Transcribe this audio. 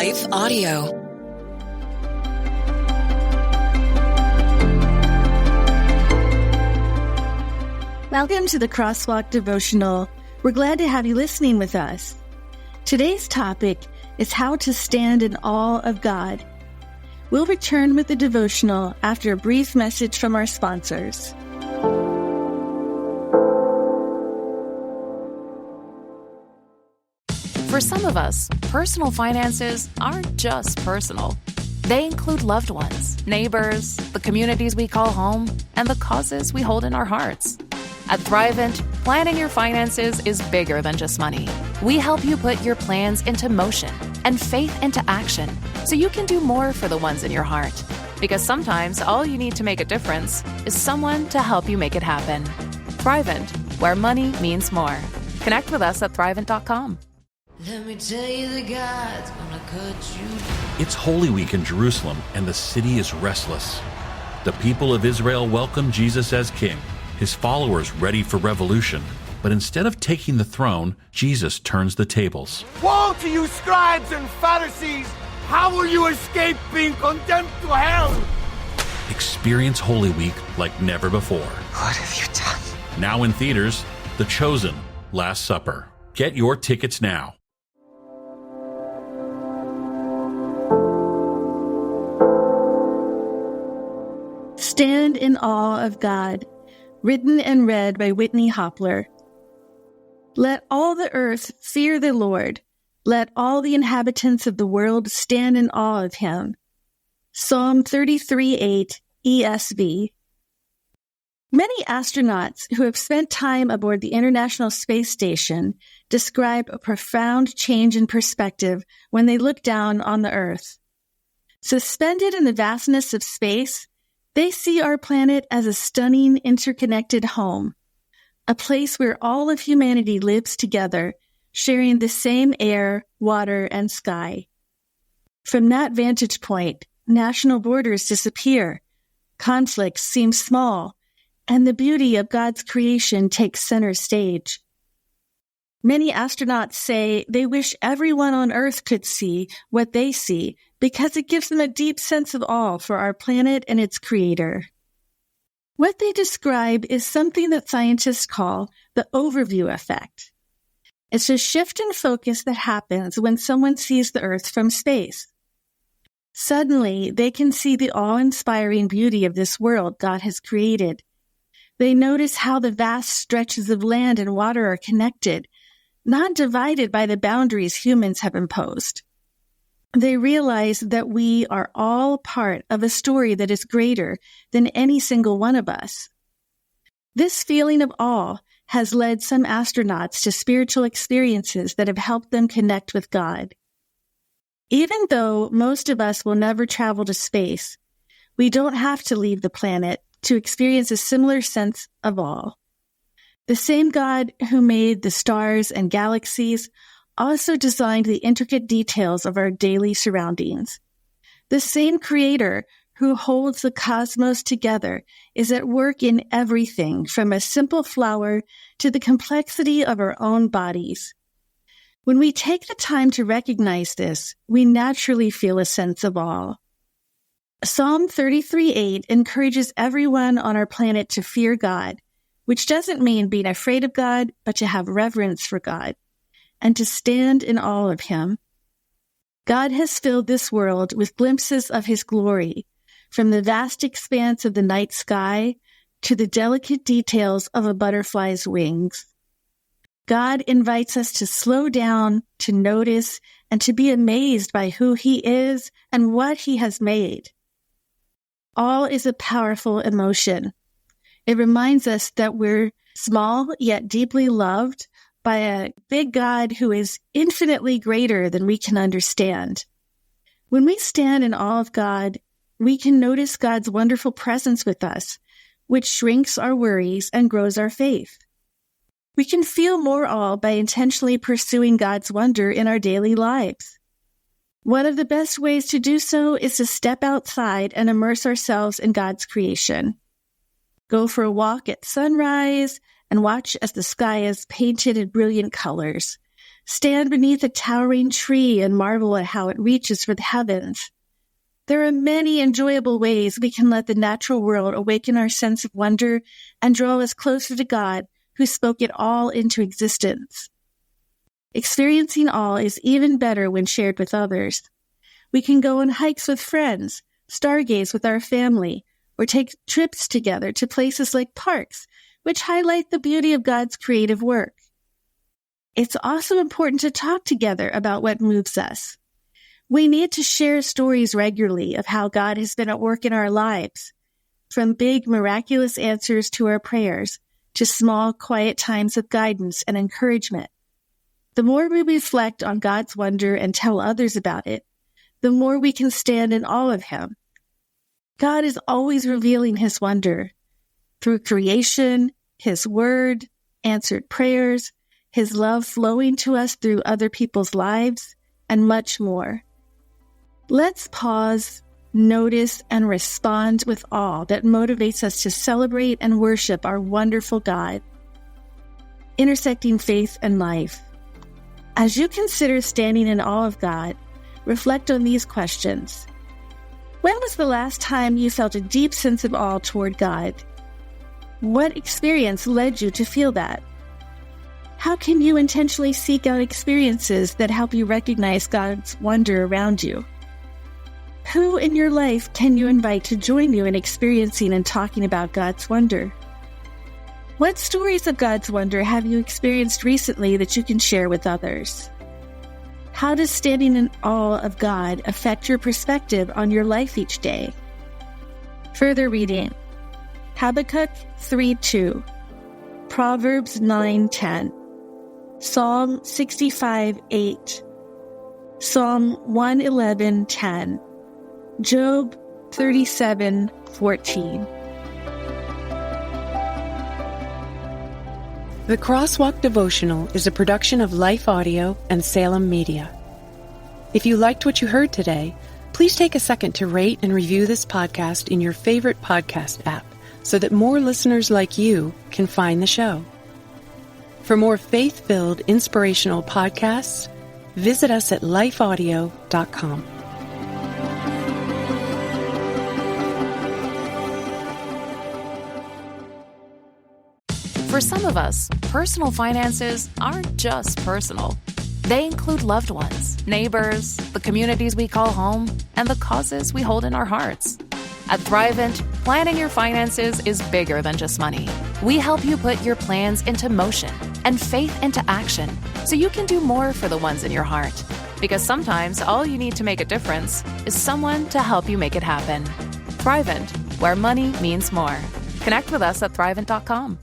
Life Audio. Welcome to the Crosswalk Devotional. We're glad to have you listening with us. Today's topic is how to stand in awe of God. We'll return with the devotional after a brief message from our sponsors. For some of us, personal finances aren't just personal. They include loved ones, neighbors, the communities we call home, and the causes we hold in our hearts. At Thrivent, planning your finances is bigger than just money. We help you put your plans into motion and faith into action so you can do more for the ones in your heart. Because sometimes all you need to make a difference is someone to help you make it happen. Thrivent, where money means more. Connect with us at Thrivent.com. Let me tell you that God's gonna cut you. It's Holy Week in Jerusalem, and the city is restless. The people of Israel welcome Jesus as king, his followers ready for revolution. But instead of taking the throne, Jesus turns the tables. Woe to you, scribes and Pharisees! How will you escape being condemned to hell? Experience Holy Week like never before. What have you done? Now in theaters, The Chosen, Last Supper. Get your tickets now. Stand in awe of God. Written and read by Whitney Hopler. Let all the earth fear the Lord. Let all the inhabitants of the world stand in awe of him. Psalm 33:8 ESV. Many astronauts who have spent time aboard the International Space Station describe a profound change in perspective when they look down on the Earth. Suspended in the vastness of space, they see our planet as a stunning, interconnected home, a place where all of humanity lives together, sharing the same air, water, and sky. From that vantage point, national borders disappear, conflicts seem small, and the beauty of God's creation takes center stage. Many astronauts say they wish everyone on Earth could see what they see because it gives them a deep sense of awe for our planet and its creator. What they describe is something that scientists call the overview effect. It's a shift in focus that happens when someone sees the Earth from space. Suddenly, they can see the awe-inspiring beauty of this world God has created. They notice how the vast stretches of land and water are connected, not divided by the boundaries humans have imposed. They realize that we are all part of a story that is greater than any single one of us. This feeling of awe has led some astronauts to spiritual experiences that have helped them connect with God. Even though most of us will never travel to space, we don't have to leave the planet to experience a similar sense of awe. The same God who made the stars and galaxies also designed the intricate details of our daily surroundings. The same Creator who holds the cosmos together is at work in everything from a simple flower to the complexity of our own bodies. When we take the time to recognize this, we naturally feel a sense of awe. Psalm 33:8 encourages everyone on our planet to fear God, which doesn't mean being afraid of God, but to have reverence for God, and to stand in awe of him. God has filled this world with glimpses of his glory, from the vast expanse of the night sky to the delicate details of a butterfly's wings. God invites us to slow down, to notice, and to be amazed by who he is and what he has made. Awe is a powerful emotion. It reminds us that we're small yet deeply loved by a big God who is infinitely greater than we can understand. When we stand in awe of God, we can notice God's wonderful presence with us, which shrinks our worries and grows our faith. We can feel more awe by intentionally pursuing God's wonder in our daily lives. One of the best ways to do so is to step outside and immerse ourselves in God's creation. Go for a walk at sunrise and watch as the sky is painted in brilliant colors. Stand beneath a towering tree and marvel at how it reaches for the heavens. There are many enjoyable ways we can let the natural world awaken our sense of wonder and draw us closer to God, who spoke it all into existence. Experiencing awe is even better when shared with others. We can go on hikes with friends, stargaze with our family, or take trips together to places like parks, which highlight the beauty of God's creative work. It's also important to talk together about what moves us. We need to share stories regularly of how God has been at work in our lives, from big, miraculous answers to our prayers to small, quiet times of guidance and encouragement. The more we reflect on God's wonder and tell others about it, the more we can stand in awe of Him. God is always revealing His wonder through creation, His word, answered prayers, His love flowing to us through other people's lives, and much more. Let's pause, notice, and respond with awe that motivates us to celebrate and worship our wonderful God. Intersecting faith and life. As you consider standing in awe of God, reflect on these questions. When was the last time you felt a deep sense of awe toward God? What experience led you to feel that? How can you intentionally seek out experiences that help you recognize God's wonder around you? Who in your life can you invite to join you in experiencing and talking about God's wonder? What stories of God's wonder have you experienced recently that you can share with others? How does standing in awe of God affect your perspective on your life each day? Further reading. Habakkuk 3:2, Proverbs 9:10, Psalm 65:8, Psalm 111:10, Job 37:14. The Crosswalk Devotional is a production of Life Audio and Salem Media. If you liked what you heard today, please take a second to rate and review this podcast in your favorite podcast app so that more listeners like you can find the show. For more faith-filled, inspirational podcasts, visit us at lifeaudio.com. For some of us, personal finances aren't just personal. They include loved ones, neighbors, the communities we call home, and the causes we hold in our hearts. At Thrivent, planning your finances is bigger than just money. We help you put your plans into motion and faith into action so you can do more for the ones in your heart. Because sometimes all you need to make a difference is someone to help you make it happen. Thrivent, where money means more. Connect with us at Thrivent.com.